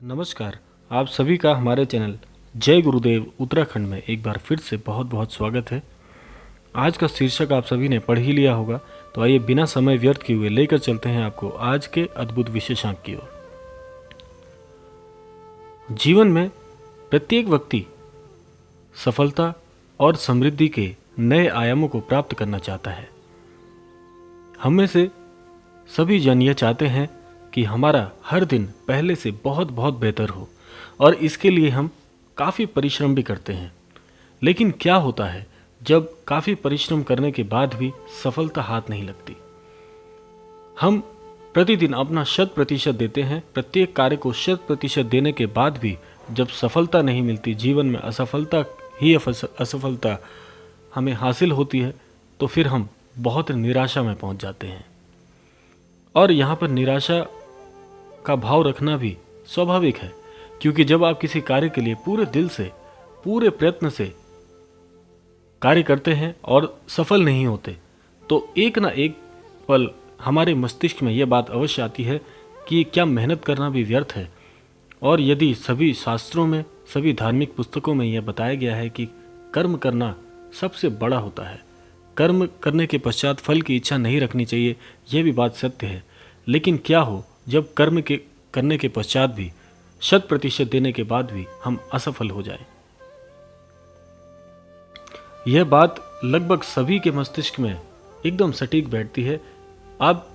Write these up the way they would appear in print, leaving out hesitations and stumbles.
नमस्कार। आप सभी का हमारे चैनल जय गुरुदेव उत्तराखंड में एक बार फिर से बहुत बहुत स्वागत है। आज का शीर्षक आप सभी ने पढ़ ही लिया होगा, तो आइए बिना समय व्यर्थ किए हुए लेकर चलते हैं आपको आज के अद्भुत विशेषांक की ओर। जीवन में प्रत्येक व्यक्ति सफलता और समृद्धि के नए आयामों को प्राप्त करना चाहता है। हम में से सभी जन यह चाहते हैं कि हमारा हर दिन पहले से बहुत बहुत बेहतर हो, और इसके लिए हम काफ़ी परिश्रम भी करते हैं। लेकिन क्या होता है जब काफ़ी परिश्रम करने के बाद भी सफलता हाथ नहीं लगती? हम प्रतिदिन अपना 100% देते हैं, प्रत्येक कार्य को 100% देने के बाद भी जब सफलता नहीं मिलती, जीवन में असफलता हमें हासिल होती है, तो फिर हम बहुत निराशा में पहुंच जाते हैं। और यहाँ पर निराशा का भाव रखना भी स्वाभाविक है, क्योंकि जब आप किसी कार्य के लिए पूरे दिल से, पूरे प्रयत्न से कार्य करते हैं और सफल नहीं होते, तो एक ना एक पल हमारे मस्तिष्क में यह बात अवश्य आती है कि क्या मेहनत करना भी व्यर्थ है। और यदि सभी शास्त्रों में, सभी धार्मिक पुस्तकों में यह बताया गया है कि कर्म करना सबसे बड़ा होता है, कर्म करने के पश्चात फल की इच्छा नहीं रखनी चाहिए, यह भी बात सत्य है। लेकिन क्या हो जब करने के पश्चात भी 100% देने के बाद भी हम असफल हो जाएं? यह बात लगभग सभी के मस्तिष्क में एकदम सटीक बैठती है। आप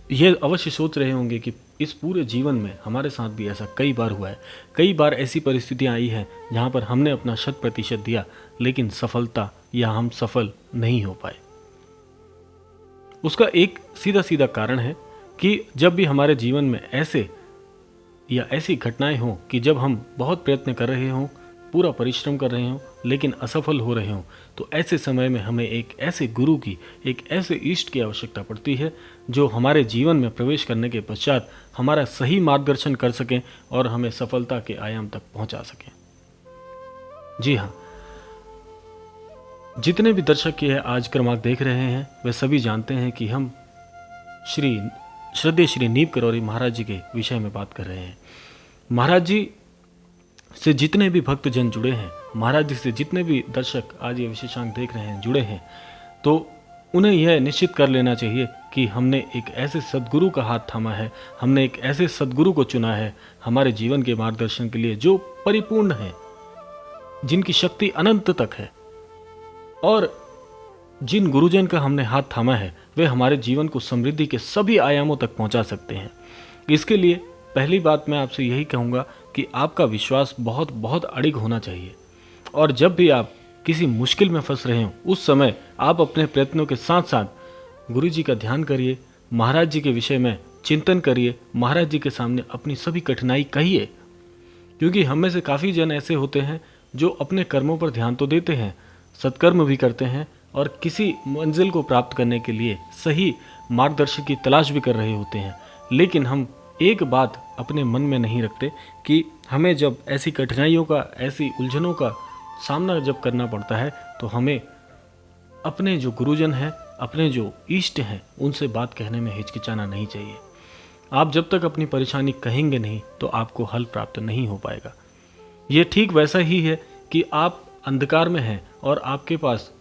यह अवश्य सोच रहे होंगे कि इस पूरे जीवन में हमारे साथ भी ऐसा कई बार हुआ है। कई बार ऐसी परिस्थितियां आई हैं जहां पर हमने अपना 100% दिया, लेकिन सफलता या हम सफल नहीं हो पाए। उसका एक सीधा सीधा कारण है कि जब भी हमारे जीवन में ऐसी घटनाएं हों कि जब हम बहुत प्रयत्न कर रहे हों, पूरा परिश्रम कर रहे हों, लेकिन असफल हो रहे हों, तो ऐसे समय में हमें एक ऐसे गुरु की, एक ऐसे इष्ट की आवश्यकता पड़ती है जो हमारे जीवन में प्रवेश करने के पश्चात हमारा सही मार्गदर्शन कर सकें और हमें सफलता के आयाम तक पहुंचा सकें। जी हाँ, जितने भी दर्शक ये आज क्रमांक देख रहे हैं, वे सभी जानते हैं कि हम श्रद्धेय श्री नीम करौरी महाराज जी के विषय में बात कर रहे हैं। महाराज जी से जितने भी भक्तजन जुड़े हैं, महाराज जी से जितने भी दर्शक आज ये विशेषांक देख रहे हैं, जुड़े हैं, तो उन्हें यह निश्चित कर लेना चाहिए कि हमने एक ऐसे सद्गुरु का हाथ थामा है, हमने एक ऐसे सद्गुरु को चुना है हमारे जीवन के मार्गदर्शन के लिए, जो परिपूर्ण है, जिनकी शक्ति अनंत तक है। और जिन गुरुजन का हमने हाथ थामा है, वे हमारे जीवन को समृद्धि के सभी आयामों तक पहुंचा सकते हैं। इसके लिए पहली बात मैं आपसे यही कहूँगा कि आपका विश्वास बहुत बहुत अडिग होना चाहिए। और जब भी आप किसी मुश्किल में फंस रहे हो, उस समय आप अपने प्रयत्नों के साथ साथ गुरु जी का ध्यान करिए, महाराज जी के विषय में चिंतन करिए, महाराज जी के सामने अपनी सभी कठिनाई कहिए। क्योंकि हम में से काफ़ी जन ऐसे होते हैं जो अपने कर्मों पर ध्यान तो देते हैं, सत्कर्म भी करते हैं, और किसी मंजिल को प्राप्त करने के लिए सही मार्गदर्शक की तलाश भी कर रहे होते हैं। लेकिन हम एक बात अपने मन में नहीं रखते कि हमें जब ऐसी कठिनाइयों का, ऐसी उलझनों का सामना जब करना पड़ता है, तो हमें अपने जो गुरुजन हैं, अपने जो इष्ट हैं, उनसे बात कहने में हिचकिचाना नहीं चाहिए। आप जब तक अपनी परेशानी कहेंगे नहीं, तो आपको हल प्राप्त नहीं हो पाएगा। ये ठीक वैसा ही है कि आप अंधकार में हैं और आपके पास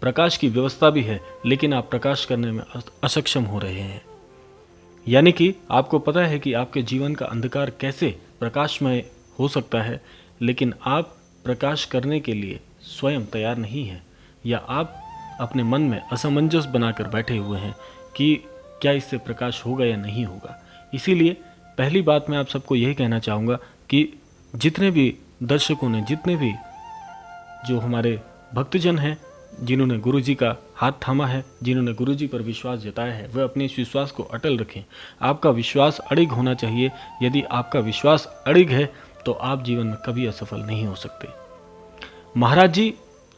प्रकाश की व्यवस्था भी है, लेकिन आप प्रकाश करने में असक्षम हो रहे हैं। यानी कि आपको पता है कि आपके जीवन का अंधकार कैसे प्रकाशमय हो सकता है, लेकिन आप प्रकाश करने के लिए स्वयं तैयार नहीं हैं, या आप अपने मन में असमंजस बनाकर बैठे हुए हैं कि क्या इससे प्रकाश होगा या नहीं होगा। इसीलिए पहली बात मैं आप सबको यही कहना चाहूँगा कि जितने भी दर्शकों ने, जितने भी जो हमारे भक्तजन हैं, जिन्होंने गुरु जी का हाथ थामा है, जिन्होंने गुरु जी पर विश्वास जताया है, वह अपने इस विश्वास को अटल रखें। आपका विश्वास अडिग होना चाहिए। यदि आपका विश्वास अडिग है, तो आप जीवन में कभी असफल नहीं हो सकते। महाराज जी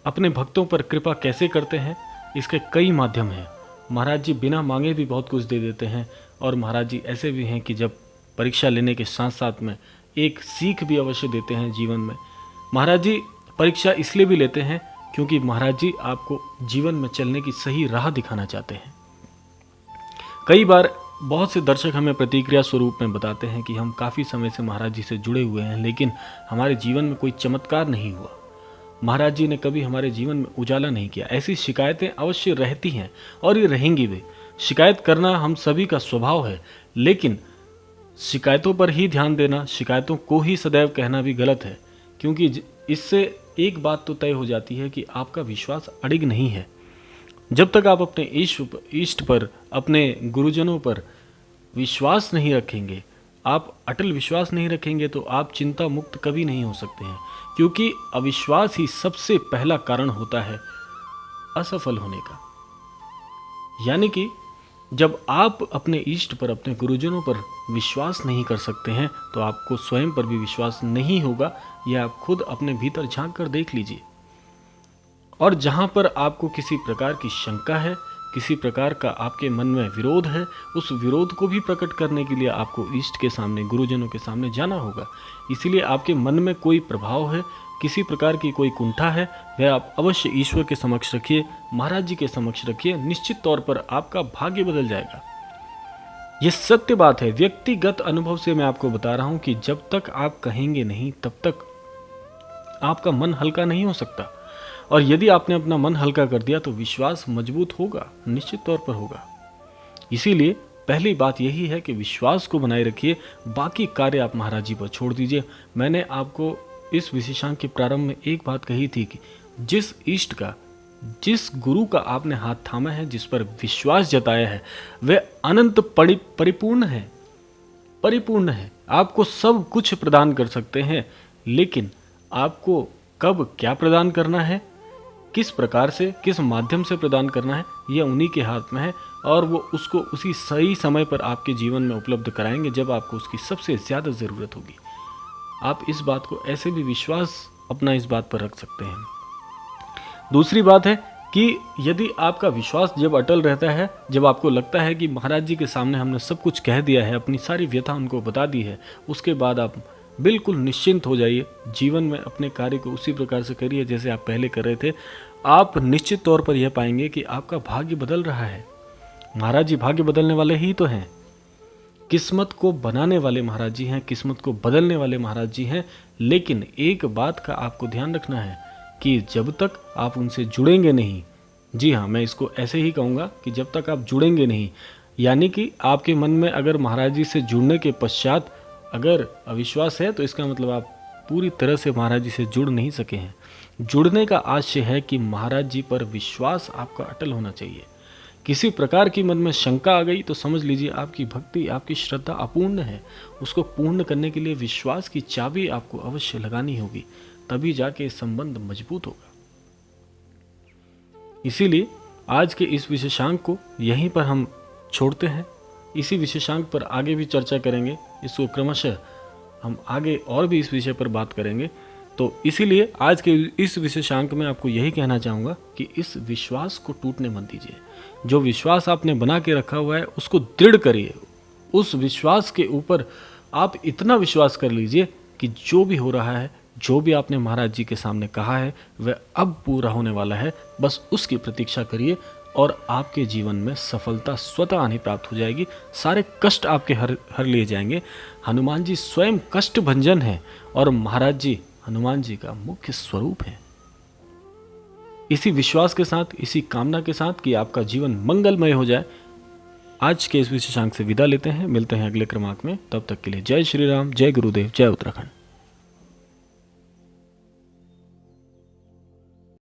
अपने भक्तों पर कृपा कैसे करते हैं, इसके कई माध्यम हैं। महाराज जी बिना मांगे भी बहुत कुछ दे देते हैं, और महाराज जी ऐसे भी हैं कि जब परीक्षा लेने के साथ साथ में एक सीख भी अवश्य देते हैं जीवन में। महाराज जी परीक्षा इसलिए भी लेते हैं क्योंकि महाराज जी आपको जीवन में चलने की सही राह दिखाना चाहते हैं। कई बार बहुत से दर्शक हमें प्रतिक्रिया स्वरूप में बताते हैं कि हम काफ़ी समय से महाराज जी से जुड़े हुए हैं, लेकिन हमारे जीवन में कोई चमत्कार नहीं हुआ, महाराज जी ने कभी हमारे जीवन में उजाला नहीं किया। ऐसी शिकायतें अवश्य रहती हैं और ये रहेंगी भी। शिकायत करना हम सभी का स्वभाव है, लेकिन शिकायतों पर ही ध्यान देना, शिकायतों को ही सदैव कहना भी गलत है, क्योंकि इससे एक बात तो तय हो जाती है कि आपका विश्वास अडिग नहीं है। जब तक आप अपने इष्ट पर, अपने गुरुजनों पर विश्वास नहीं रखेंगे, आप अटल विश्वास नहीं रखेंगे, तो आप चिंता मुक्त कभी नहीं हो सकते हैं, क्योंकि अविश्वास ही सबसे पहला कारण होता है असफल होने का। यानी कि जब आप अपने इष्ट पर, अपने गुरुजनों पर विश्वास नहीं कर सकते हैं, तो आपको स्वयं पर भी विश्वास नहीं होगा। यह आप खुद अपने भीतर झांक कर देख लीजिए। और जहां पर आपको किसी प्रकार की शंका है, किसी प्रकार का आपके मन में विरोध है, उस विरोध को भी प्रकट करने के लिए आपको इष्ट के सामने, गुरुजनों के सामने जाना होगा। इसीलिए आपके मन में कोई प्रभाव है, किसी प्रकार की कोई कुंठा है, वह आप अवश्य ईश्वर के समक्ष रखिए, महाराज जी के समक्ष रखिए। निश्चित तौर पर आपका भाग्य बदल जाएगा। यह सत्य बात है। व्यक्तिगत अनुभव से मैं आपको बता रहा हूं कि जब तक आप कहेंगे नहीं, तब तक आपका मन हल्का नहीं हो सकता। और यदि आपने अपना मन हल्का कर दिया तो विश्वास मजबूत होगा, निश्चित तौर पर होगा। इसीलिए पहली बात यही है कि विश्वास को बनाए रखिए, बाकी कार्य आप महाराज जी पर छोड़ दीजिए। मैंने आपको इस विशेषांक के प्रारंभ में एक बात कही थी कि जिस इष्ट का, जिस गुरु का आपने हाथ थामा है, जिस पर विश्वास जताया है, वह अनंत परिपूर्ण है, परिपूर्ण है। आपको सब कुछ प्रदान कर सकते हैं, लेकिन आपको कब क्या प्रदान करना है, किस प्रकार से, किस माध्यम से प्रदान करना है, यह उन्हीं के हाथ में है। और वो उसको उसी सही समय पर आपके जीवन में उपलब्ध कराएंगे जब आपको उसकी सबसे ज़्यादा ज़रूरत होगी। आप इस बात को ऐसे भी विश्वास अपना इस बात पर रख सकते हैं। दूसरी बात है कि यदि आपका विश्वास जब अटल रहता है, जब आपको लगता है कि महाराज जी के सामने हमने सब कुछ कह दिया है, अपनी सारी व्यथा उनको बता दी है, उसके बाद आप बिल्कुल निश्चिंत हो जाइए। जीवन में अपने कार्य को उसी प्रकार से करिए जैसे आप पहले कर रहे थे। आप निश्चित तौर पर यह पाएंगे कि आपका भाग्य बदल रहा है। महाराज जी भाग्य बदलने वाले ही तो हैं, किस्मत को बनाने वाले महाराज जी हैं, किस्मत को बदलने वाले महाराज जी हैं। लेकिन एक बात का आपको ध्यान रखना है कि जब तक आप उनसे जुड़ेंगे नहीं, जी हाँ, मैं इसको ऐसे ही कहूँगा कि जब तक आप जुड़ेंगे नहीं, यानी कि आपके मन में अगर महाराज जी से जुड़ने के पश्चात अगर अविश्वास है, तो इसका मतलब आप पूरी तरह से महाराज जी से जुड़ नहीं सके हैं। जुड़ने का आशय है कि महाराज जी पर विश्वास आपका अटल होना चाहिए। किसी प्रकार की मन में शंका आ गई तो समझ लीजिए आपकी भक्ति, आपकी श्रद्धा अपूर्ण है। उसको पूर्ण करने के लिए विश्वास की चाबी आपको अवश्य लगानी होगी, तभी जाके संबंध मजबूत होगा। इसीलिए आज के इस विशेषांक को यहीं पर हम छोड़ते हैं। इसी विशेषांक पर आगे भी चर्चा करेंगे, इसको क्रमशः हम आगे और भी इस विषय पर बात करेंगे। तो इसीलिए आज के इस विशेषांक में आपको यही कहना चाहूँगा कि इस विश्वास को टूटने मत दीजिए। जो विश्वास आपने बना के रखा हुआ है उसको दृढ़ करिए। उस विश्वास के ऊपर आप इतना विश्वास कर लीजिए कि जो भी हो रहा है, जो भी आपने महाराज जी के सामने कहा है, वह अब पूरा होने वाला है। बस उसकी प्रतीक्षा करिए और आपके जीवन में सफलता स्वतः आनी प्राप्त हो जाएगी। सारे कष्ट आपके हर लिए जाएंगे। हनुमान जी स्वयं कष्ट भंजन है और महाराज जी हनुमान जी का मुख्य स्वरूप है। इसी विश्वास के साथ, इसी कामना के साथ कि आपका जीवन मंगलमय हो जाए, आज के इस विशेषांक से विदा लेते हैं। मिलते हैं अगले क्रमांक में। तब तक के लिए जय श्री राम, जय गुरुदेव, जय उत्तराखंड।